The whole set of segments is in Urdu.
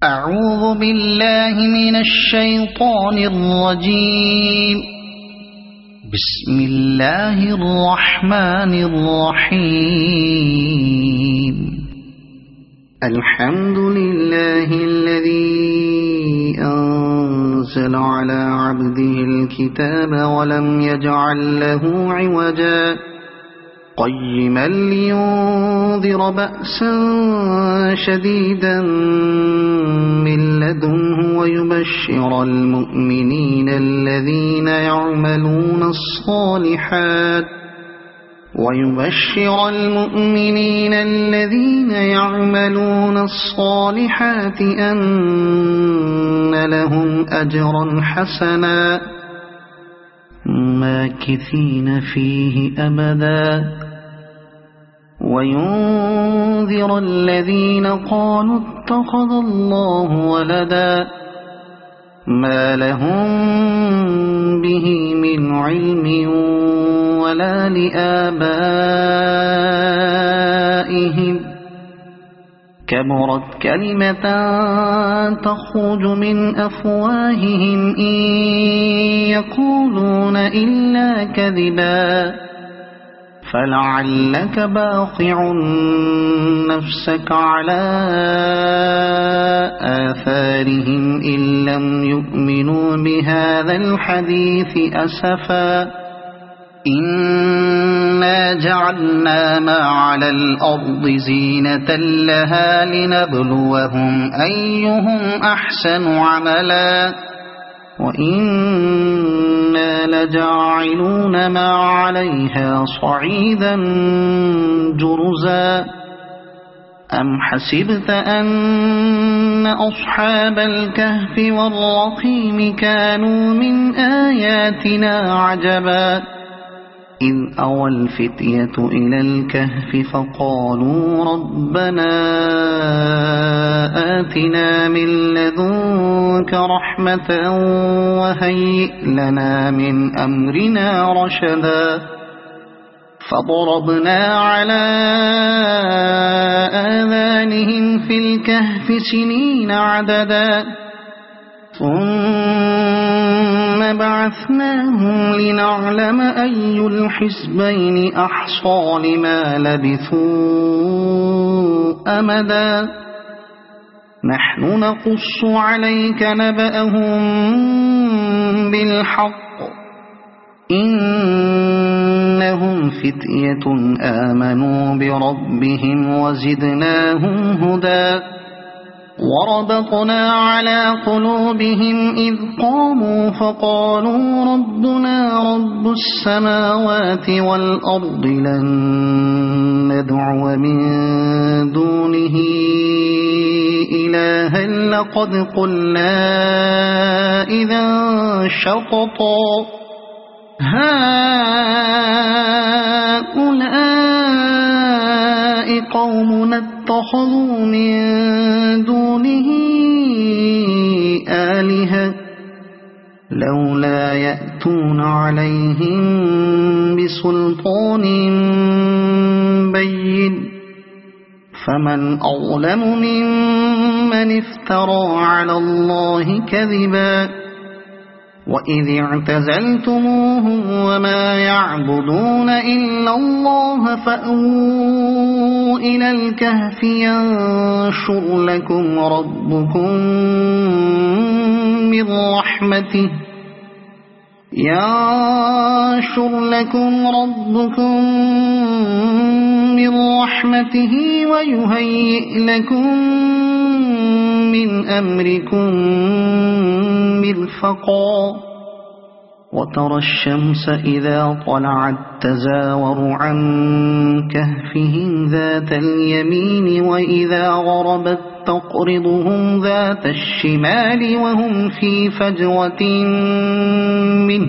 أعوذ بالله من الشيطان الرجيم. بسم الله الرحمن الرحيم. الحمد لله الذي أنزل على عبده الكتاب ولم يجعل له عوجا قيما لينذر بأسا شديدا من لدنه ويبشر المؤمنين الذين يعملون الصالحات أن لهم أجرا حسنا ماكثين فيه أبدا وينذر الذين قالوا اتخذ الله ولدا ما لهم به من علم ولا لآبائهم كبرت كلمة تخرج من أفواههم إن يقولون إلا كذبا فلعلك باخع نفسك على آثارهم إن لم يؤمنوا بهذا الحديث أسفا إنا جعلنا ما على الأرض زينة لها لنبلوهم أيهم أحسن عملا وإنا لجاعلون ما عليها صعيدا جرزا أم حسبت أن أصحاب الكهف والرقيم كانوا من آياتنا عجبا إذ أوى الفتية إلى الكهف فقالوا ربنا آتنا من لدنك رحمة وهيئ لنا من أمرنا رشدا فضربنا على آذانهم في الكهف سنين عددا ثم بعثناهم لنعلم أي الحزبين أحصى لما لبثوا أمدا نحن نقص عليك نبأهم بالحق إنهم فتية آمنوا بربهم وزدناهم هدى وربطنا على قلوبهم إذ قاموا فقالوا ربنا رب السماوات والأرض لن ندعو من دونه إلها لقد قلنا إذا شططا هؤلاء قومنا اتخذوا من دونه آلهة لولا يأتون عليهم بسلطان بين فمن أظلم ممن افترى على الله كذبا وإذ اعتزلتموهم وما يعبدون إلا الله فأووا إلى الكهف ينشر لكم ربكم من رحمته ويهيئ لكم من أمركم مرفقا وترى الشمس إذا طلعت تزاور عن كهفهم ذات اليمين وإذا غربت تقرضهم ذات الشمال وهم في فجوة منه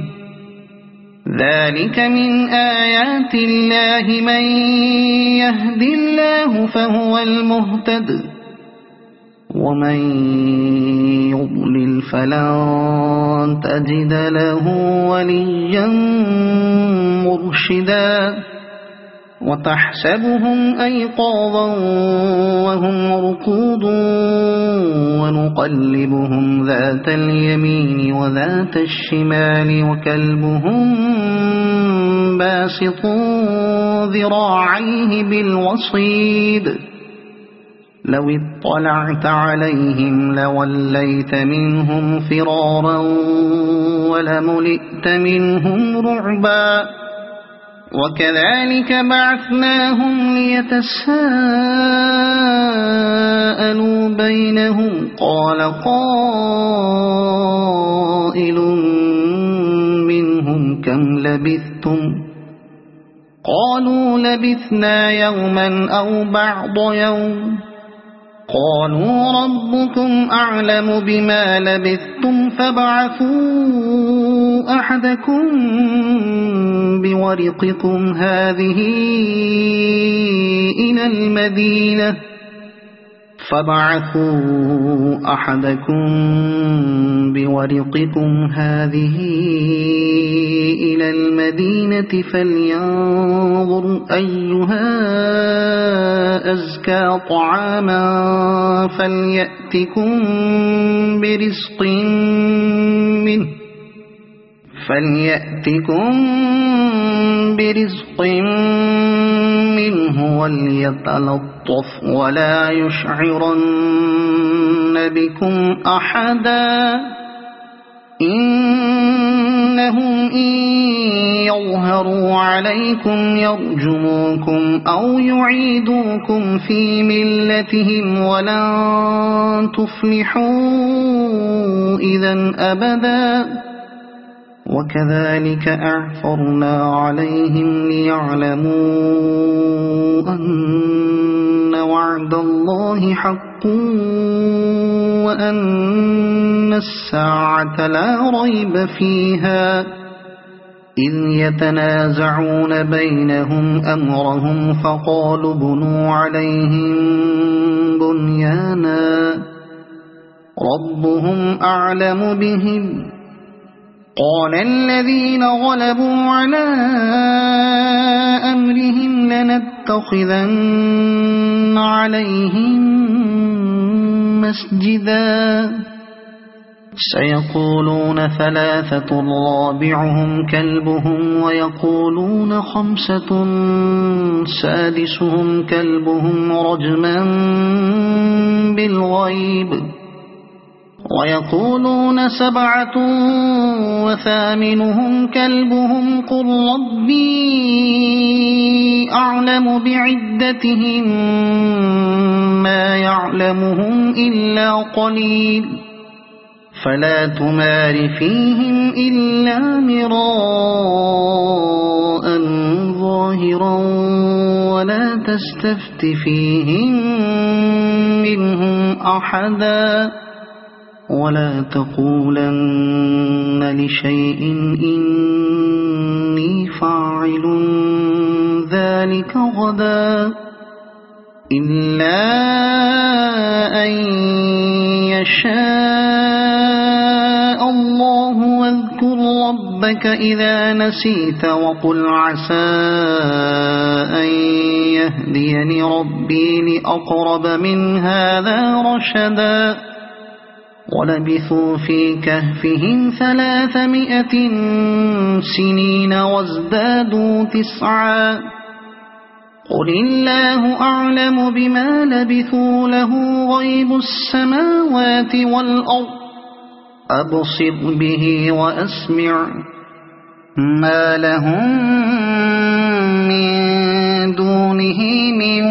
ذلك من آيات الله من يهد الله فهو المهتد ومن يضلل فلن تجد له وليا مرشدا وتحسبهم أيقاظا وهم رقود ونقلبهم ذات اليمين وذات الشمال وكلبهم باسط ذراعيه بالوصيد لو اطلعت عليهم لوليت منهم فرارا ولملئت منهم رعبا وكذلك بعثناهم ليتساءلوا بينهم قال قائل منهم كم لبثتم قالوا لبثنا يوما أو بعض يوم قالوا ربكم أعلم بما لبثتم فابعثوا أحدكم بورقكم هذه إلى المدينة فلينظر أيها أزكى طعاما فليأتكم برزق منه وليتلطف ولا يشعرن بكم أحدا إنهم إن يظهروا عليكم يرجموكم أو يعيدوكم في ملتهم ولن تفلحوا إذا أبدا وكذلك أعثرنا عليهم ليعلموا أن وعد الله حق وأن الساعة لا ريب فيها إذ يتنازعون بينهم أمرهم فقالوا بنوا عليهم بنيانا ربهم أعلم بهم قال الذين غلبوا على أمرهم لنتخذن عليهم مسجدا سيقولون ثلاثة رابعهم كلبهم ويقولون خمسة سادسهم كلبهم رجما بالغيب ويقولون سبعة وثامنهم كلبهم قل ربي أعلم بعدتهم ما يعلمهم إلا قليل فلا تمار فيهم إلا مراء ظاهرا ولا تستفت فيهم منهم أحدا ولا تقولن لشيء إني فاعل ذلك غدا إلا أن يشاء الله واذكر ربك إذا نسيت وقل عسى أن يهديني ربي لأقرب من هذا رشدا ولبثوا في كهفهم 300 سنين وازدادوا 9 قل الله أعلم بما لبثوا له غيب السماوات والأرض أبصر به وأسمع ما لهم من دونه من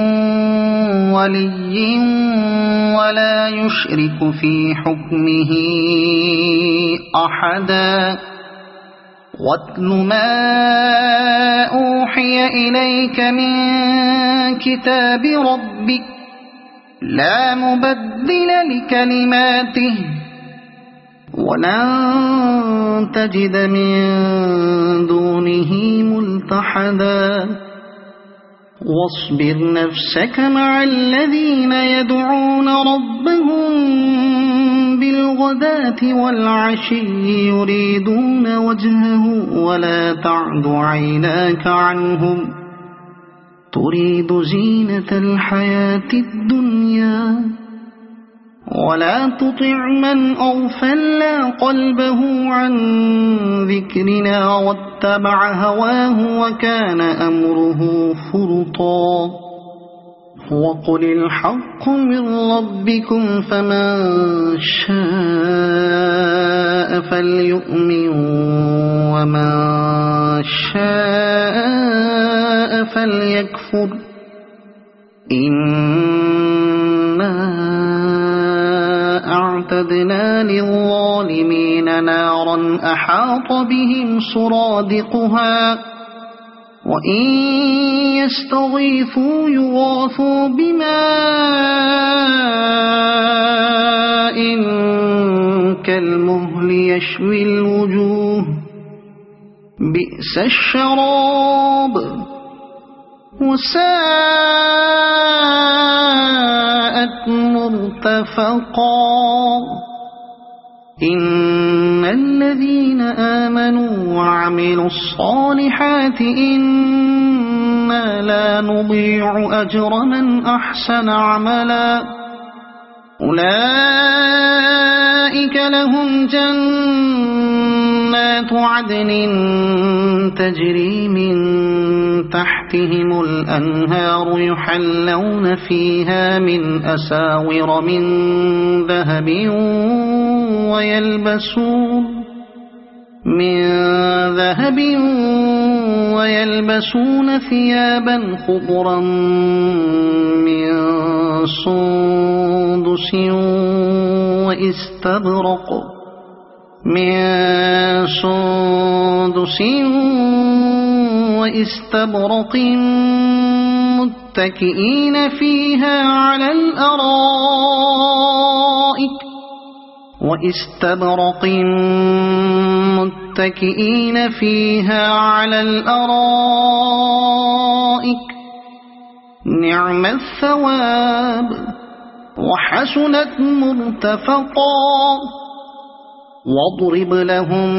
ولي ولا يشرك في حكمه أحدا واتل ما أوحي إليك من كتاب ربك لا مبدل لكلماته ولن تجد من دونه ملتحدا واصبر نفسك مع الذين يدعون ربهم بالغداة والعشي يريدون وجهه ولا تعد عيناك عنهم تريد زينة الحياة الدنيا ولا تطع من أغفلنا قلبه عن ذكرنا واتبع هواه وكان أمره فرطا وقل الحق من ربكم فمن شاء فليؤمن ومن شاء فليكفر إنا أعتدنا للظالمين نارا أحاط بهم سرادقها وإن يستغيثوا يغاثوا بماء كالمهل يشوي الوجوه بئس الشراب وساءت مرتفقا إن الذين آمنوا وعملوا الصالحات إنا لا نضيع أجر من أحسن عملا أولئك لهم جنات عدن تجري من تحتهم الأنهار يحلون فيها من أساور من ذهب ويلبسون ثيابا خضرا من سندس واستبرق متكئين فيها على الأرائك نعم الثواب وحسنت مرتفقا واضرب لهم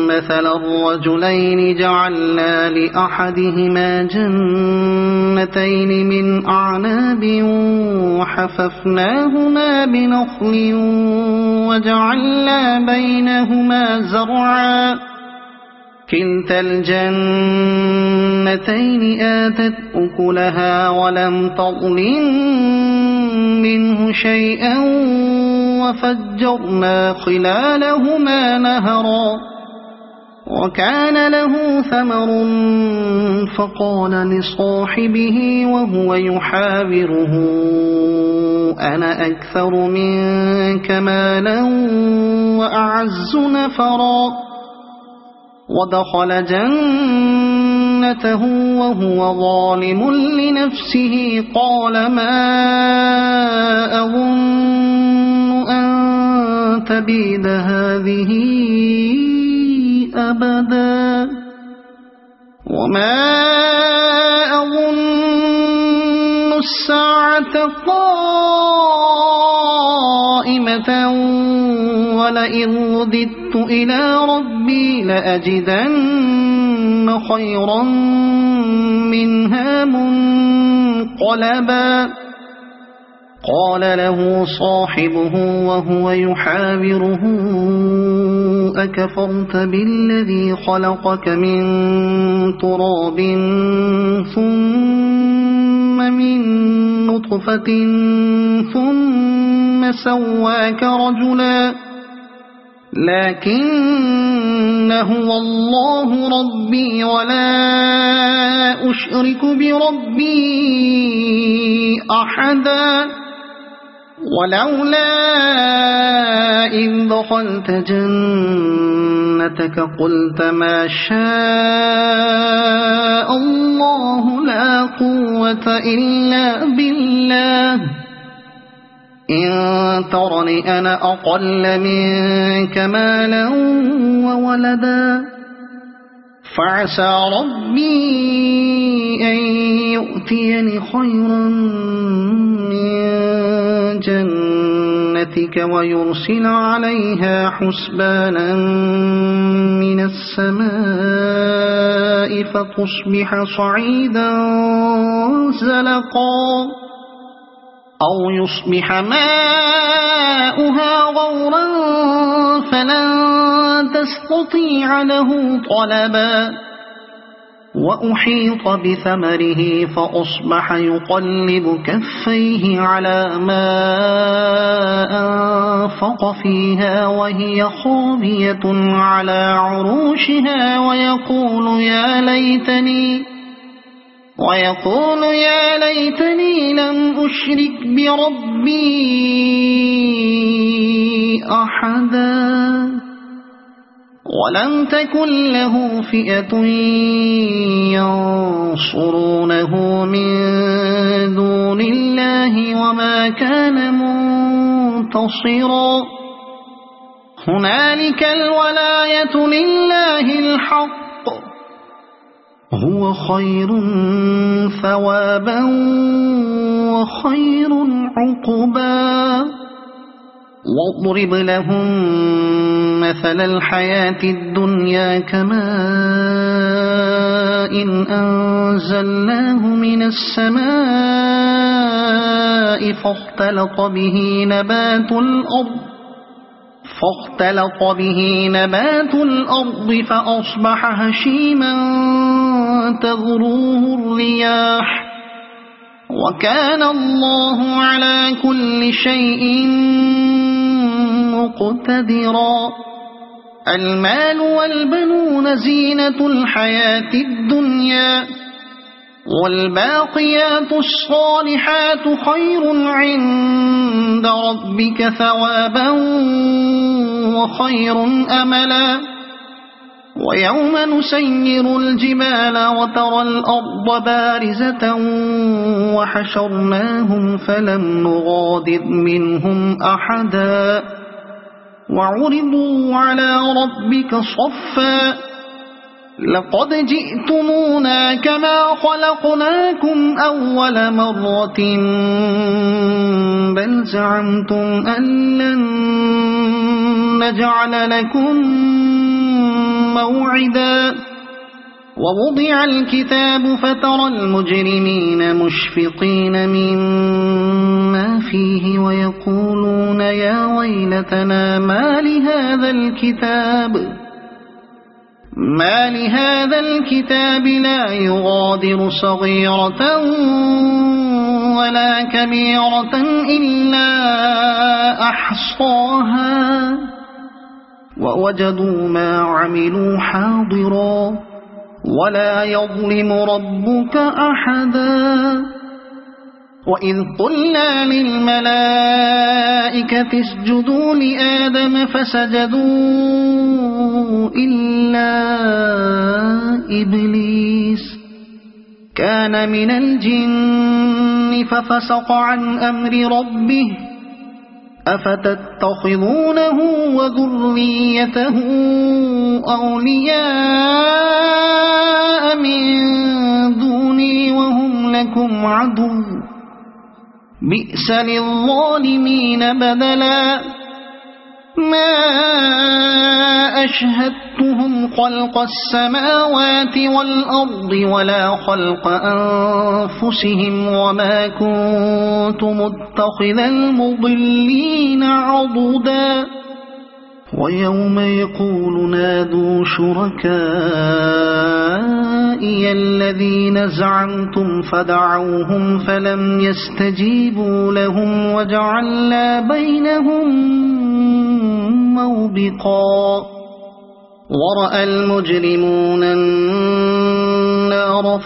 مثل الرجلين جعلنا لأحدهما جنتين من أعناب وحففناهما بنخل وجعلنا بينهما زرعا كلتا الجنتين آتت أكلها ولم تظلم منه شيئا وفجرنا خلالهما نهرا وكان له ثمر فقال لصاحبه وهو يحاوره أنا أكثر منك مالا وأعز نفرا ودخل جنته وهو ظالم لنفسه قال ما أظن أن تبيد هذه أبدا وما أظن الساعة قائمة ولئن رددت إلى ربي لأجدن خيرا منها منقلبا قال له صاحبه وهو يحاوره أكفرت بالذي خلقك من تراب ثم من نطفة ثم سواك رجلا لكن هو الله ربي ولا أشرك بربي أحدا ولولا إذ دخلت جنتك قلت ما شاء الله لا قوة إلا بالله إن ترني أنا أقل منك مالا وولدا فعسى ربي أن يؤتيني خيرا من جنتك ويرسل عليها حسبانا من السماء فتصبح صعيدا زلقا أو يصبح ماؤها غورا فلن تستطيع له طلبا وأحيط بثمره فأصبح يقلب كفيه على ما أنفق فيها وهي خاوية على عروشها ويقول يا ليتني لم أشرك بربي أحدا ولم تكن له فئة ينصرونه من دون الله وما كان منتصرا هنالك الولاية لله الحق هو خير ثوابا وخير عقبا واضرب لهم مثل الحياة الدنيا كماء أنزلناه من السماء فاختلط به نبات الأرض فأصبح هشيما تذروه الرياح وكان الله على كل شيء مقتدرا المال والبنون زينة الحياة الدنيا والباقيات الصالحات خير عند ربك ثوابا وخير أملا ويوم نسير الجبال وترى الأرض بارزة وحشرناهم فلم نغادر منهم أحدا وعرضوا على ربك صفا لقد جئتمونا كما خلقناكم أول مرة بل زعمتم أن لن نجعل لكم موعدا ووضع الكتاب فترى المجرمين مشفقين مما فيه ويقولون يا ويلتنا ما لهذا الكتاب لا يغادر صغيرة ولا كبيرة إلا أحصاها ووجدوا ما عملوا حاضرا ولا يظلم ربك أحدا وإذ قلنا للملائكة اسجدوا لآدم فسجدوا إلا إبليس كان من الجن ففسق عن أمر ربه أفتتخذونه وذريته أولياء من دوني وهم لكم عدو بئس للظالمين بدلا ما أشهدتهم خلق السماوات والأرض ولا خلق أنفسهم وما كنت متخذ المضلين عضدا ويوم يقول نادوا شركائي الذين زعمتم فدعوهم فلم يستجيبوا لهم وجعلنا بينهم موبقا ورأى المجرمون النار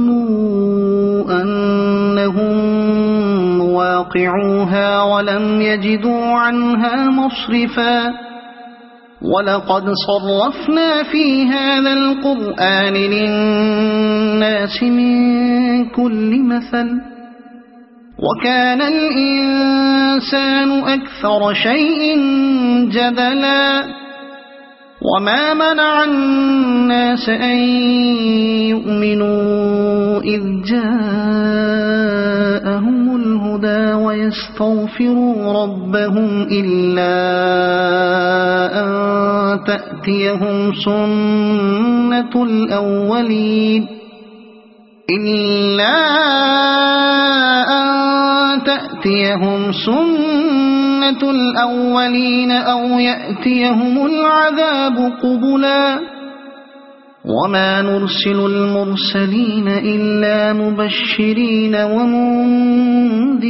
فظنوا أنهم مواقعوها ولم يجدوا عنها مصرفا ولقد صرفنا في هذا القرآن للناس من كل مثل وكان الإنسان أكثر شيء جدلا وما منع الناس أن يؤمنوا إذ جاءهم الهدى ويستغفروا ربهم إلا أن تأتيهم سنة الأولين إلا أن تأتيهم سنة الأولين أو يأتيهم العذاب قبلا وما نرسل المرسلين إلا مبشرين ومنذرين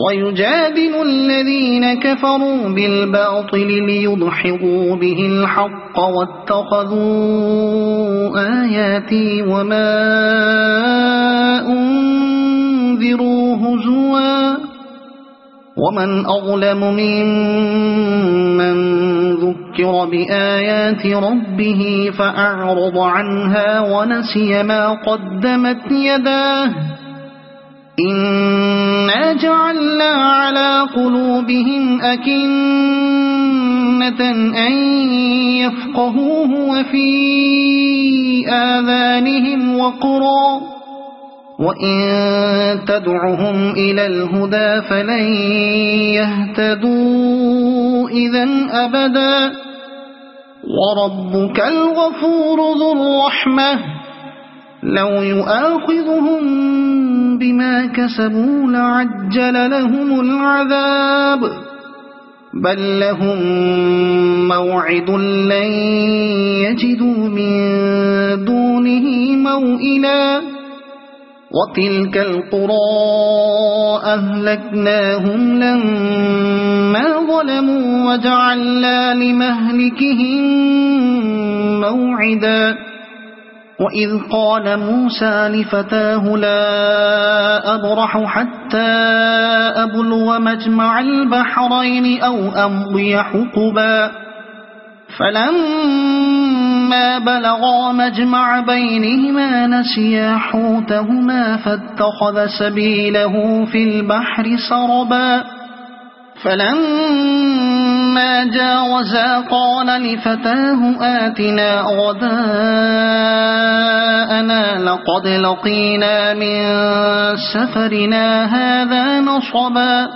ويجادل الذين كفروا بالباطل ليدحضوا به الحق واتخذوا آياتي وما أنذروا هزوا ومن أظلم ممن ذكر بآيات ربه فأعرض عنها ونسي ما قدمت يداه إنا جعلنا على قلوبهم أكنة أن يفقهوه وفي آذانهم وقرا وإن تدعهم إلى الهدى فلن يهتدوا إذن أبدا وربك الغفور ذو الرحمة لو يؤاخذهم بما كسبوا لعجل لهم العذاب بل لهم موعد لن يجدوا من دونه موئلا وتلك القرى أهلكناهم لما ظلموا وجعلنا لمهلكهم موعدا وإذ قال موسى لفتاه لا أبرح حتى أبلغ مجمع البحرين أو أمضي حقبا فلما بلغا مجمع بينهما نسيا حوتهما فاتخذ سبيله في البحر سربا فلما جاوزا قال لفتاه آتنا غداءنا لقد لقينا من سفرنا هذا نصبا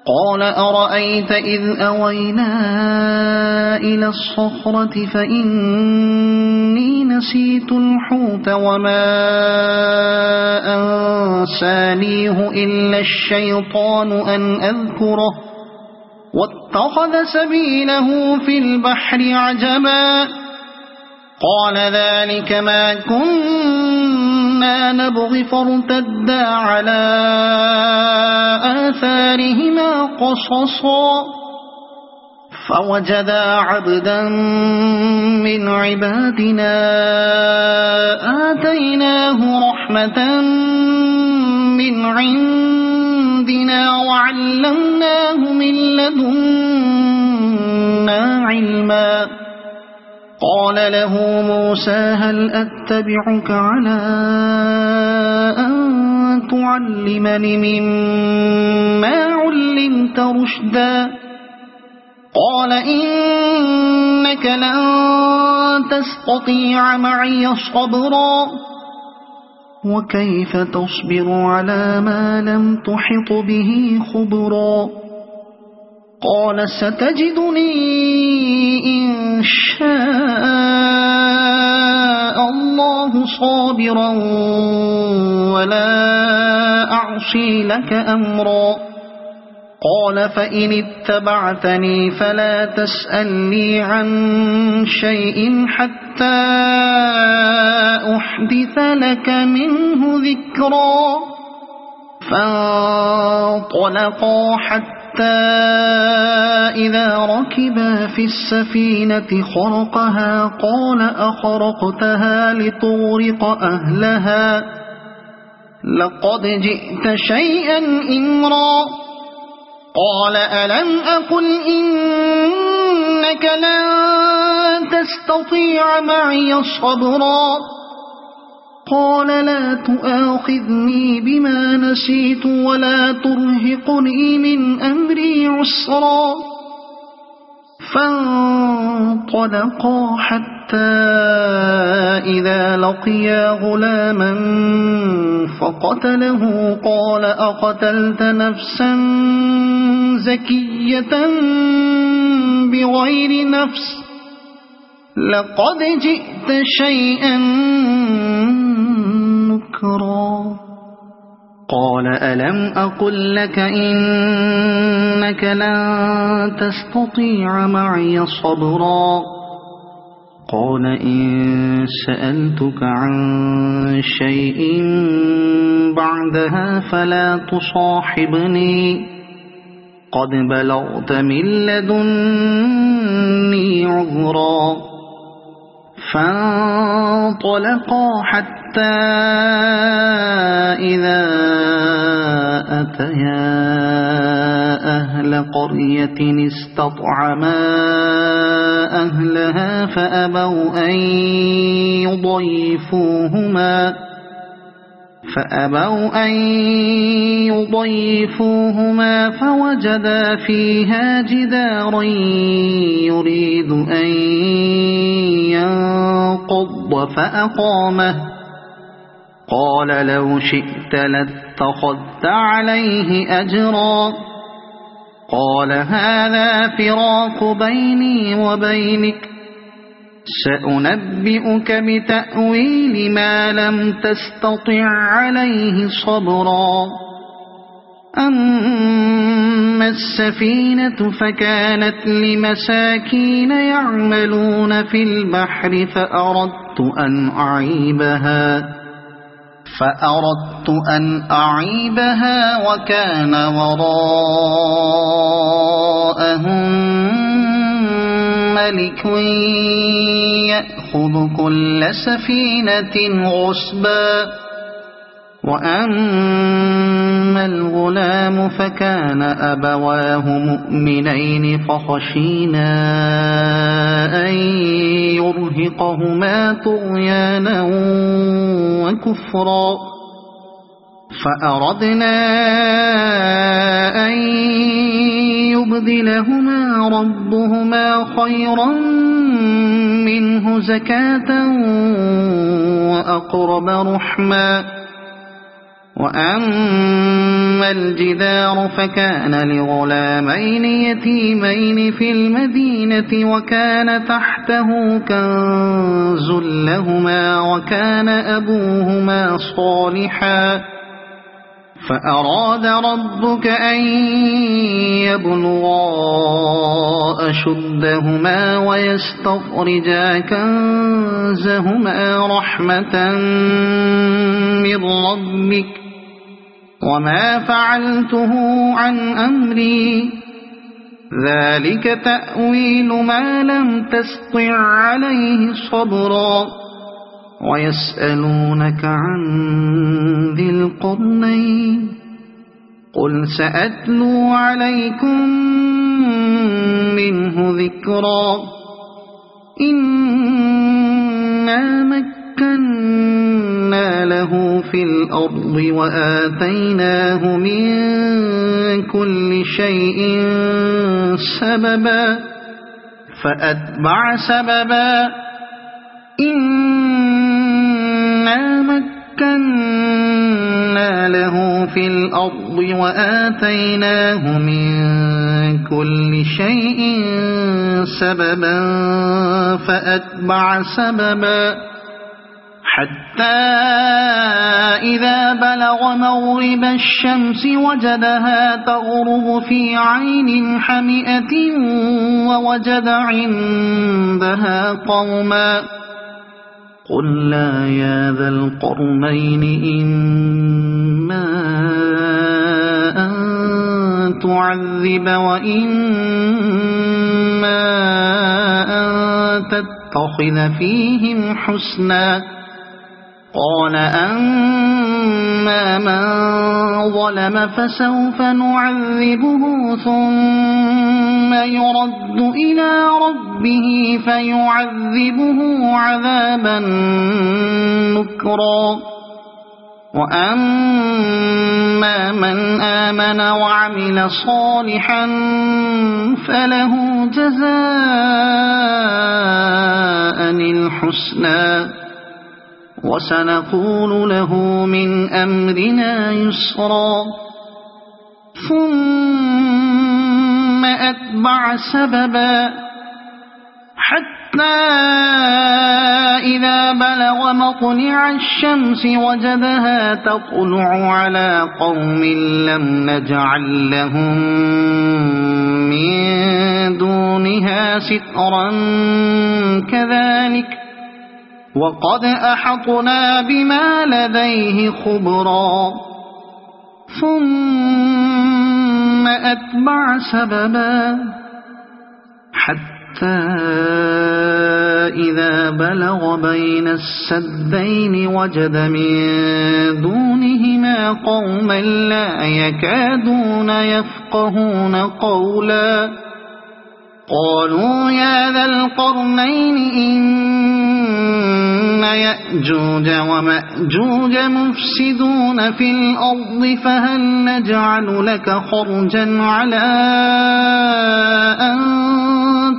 قال أرأيت إذ أوينا إلى الصخرة فإني نسيت الحوت وما أنسانيه إلا الشيطان أن أذكره واتخذ سبيله في البحر عجبا قال ذلك ما كنا نبغي فارتدا على آثارهما قصصا فوجدا عبدا من عبادنا آتيناه رحمة من عندنا وعلمناه من لدنا علما قال له موسى هل أتبعك على أن تعلمني مما علمت رشدا قال إنك لن تستطيع معي صبرا وكيف تصبر على ما لم تحط به خبرا قال ستجدني إن شاء الله صابرا ولا أعصي لك أمرا قال فإن اتبعتني فلا تسألني عن شيء حتى أحدث لك منه ذكرا فانطلقا حتى إذا ركبا في السفينة خرقها قال أخرقتها لتغرق أهلها لقد جئت شيئا إمرا قال ألم أقل إنك لن تستطيع معي صبرا قال لا تؤاخذني بما نسيت ولا ترهقني من أمري عسرا فانطلقا حتى إذا لقيا غلاما فقتله قال أقتلت نفسا زكية بغير نفس لقد جئت شيئا ذكرا قال ألم أقل لك إنك لن تستطيع معي صبرا قال إن سألتك عن شيء بعدها فلا تصاحبني قد بلغت من لدني عذرا فانطلقا حتى إذا أتيا أهل قرية استطعما أهلها فأبوا أن يضيفوهما فوجدا فيها جدارا يريد أن ينقض فأقامه قال لو شئت لاتخذت عليه أجرا قال هذا فراق بيني وبينك سأنبئك بتأويل ما لم تستطع عليه صبرا أما السفينة فكانت لمساكين يعملون في البحر فأردت أن أعيبها وكان وراءهم ملك يأخذ كل سفينة غصبا وأما الغلام فكان أبواه مؤمنين فخشينا أن يرهقهما طغيانا وكفرا فأردنا أن يبدلهما ربهما خيرا منه زكاة وأقرب رحما وأما الجدار فكان لغلامين يتيمين في المدينة وكان تحته كنز لهما وكان أبوهما صالحا فأراد ربك أن يبلغا أشدهما ويستخرجا كنزهما رحمة من ربك وما فعلته عن أمري ذلك تأويل ما لم تستطع عليه صبرا ويسألونك عن ذي القرنين قل سأتلو عليكم منه ذكرا إنا مكنا له في الأرض وآتيناه من كل شيء سببا فأتبع سببا إنا مكنا له في الأرض وآتيناه من كل شيء سببا فأتبع سببا حتى إذا بلغ مغرب الشمس وجدها تغرب في عين حمئة ووجد عندها قوما قلنا يا ذا القرنين إما أن تعذب وإما أن تتخذ فيهم حسنا قال أما من ظلم فسوف نعذبه ثم يرد إلى ربه فيعذبه عذابا نكرا وأما من آمن وعمل صالحا فله جزاء الحسنى وسنقول له من أمرنا يسرا ثم أتبع سببا حتى إذا إذا بلغ مطلع الشمس وجدها تطلع على قوم لم نجعل لهم من دونها سترا كذلك وقد أحطنا بما لديه خبرا ثم أتبع سببا حتى إذا بلغ بين السدين وجد من دونهما قوما لا يكادون يفقهون قولا قالوا يا ذا القرنين إن يأجوج ومأجوج مفسدون في الأرض فهل نجعل لك خرجا على أن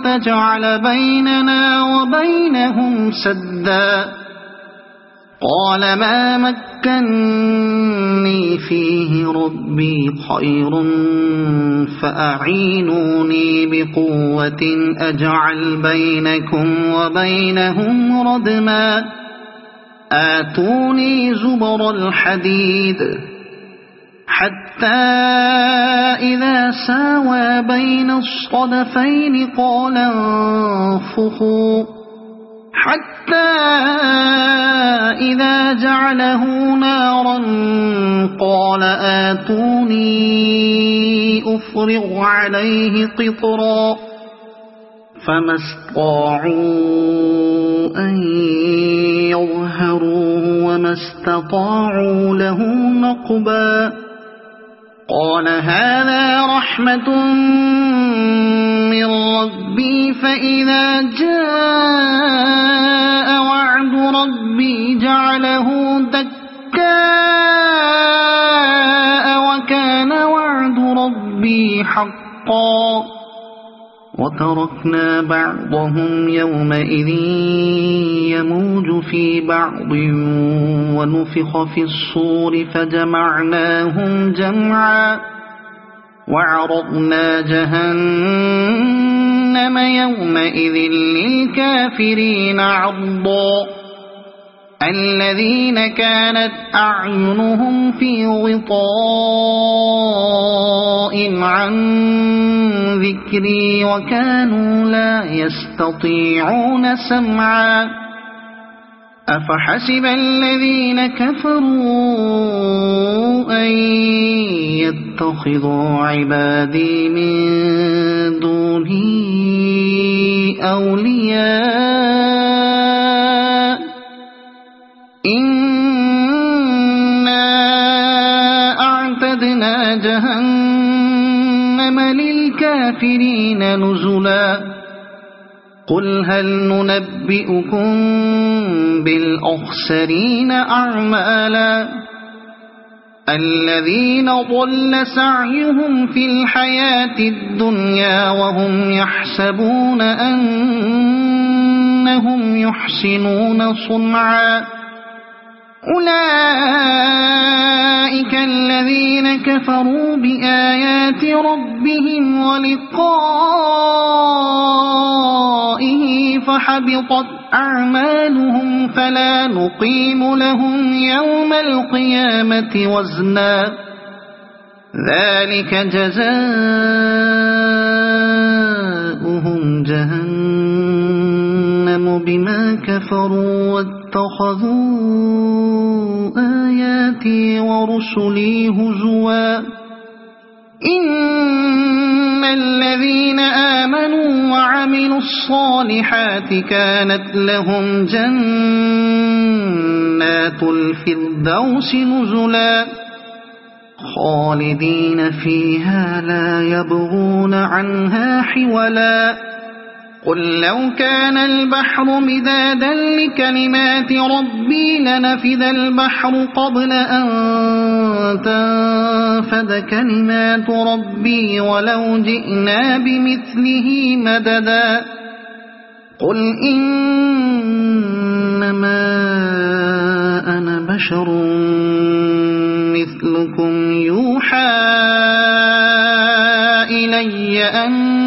تجعل بيننا وبينهم سدا قال ما مكني فيه ربي خير فأعينوني بقوة أجعل بينكم وبينهم ردما آتوني زبر الحديد حتى إذا ساوى بين الصدفين قال انفخوا حتى إذا جعله نارا قال آتوني أفرغ عليه قطرا فما استطاعوا أن يظهروه وما استطاعوا له نقبا قال هذا رحمة من ربي فإذا جاء وعد ربي جعله دكاء وكان وعد ربي حقا وتركنا بعضهم يومئذ يموج في بعض ونفخ في الصور فجمعناهم جمعا وعرضنا جهنم يومئذ للكافرين عرضا الذين كانت أعينهم في غطاء عن ذكري وكانوا لا يستطيعون سمعا أفحسب الذين كفروا أن يتخذوا عبادي من دوني أولياء إنا أعتدنا جهنم للكافرين نزلا قل هل ننبئكم بالأخسرين أعمالا الذين ضل سعيهم في الحياة الدنيا وهم يحسبون أنهم يحسنون صنعا أولئك الذين كفروا بآيات ربهم ولقائه فحبطت أعمالهم فلا نقيم لهم يوم القيامة وزنا ذلك جزاؤهم جهنم بما كفروا واتخذوا آياتي ورسلي هزوا إن الذين آمنوا وعملوا الصالحات كانت لهم جنات الفردوس نزلا خالدين فيها لا يبغون عنها حولا قل لو كان البحر مدادا لكلمات ربي لنفد البحر قبل أن تنفد كلمات ربي ولو جئنا بمثله مددا قل إنما أنا بشر مثلكم يوحى إلي أنما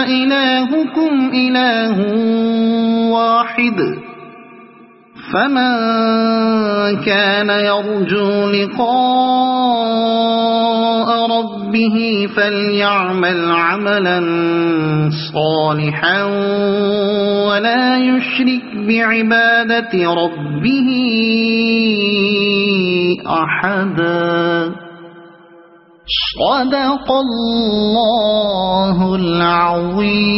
إلهكم إله واحد فمن كان يرجو لقاء ربه فليعمل عملا صالحا ولا يشرك بعبادة ربه أحدا. صدق الله العظيم.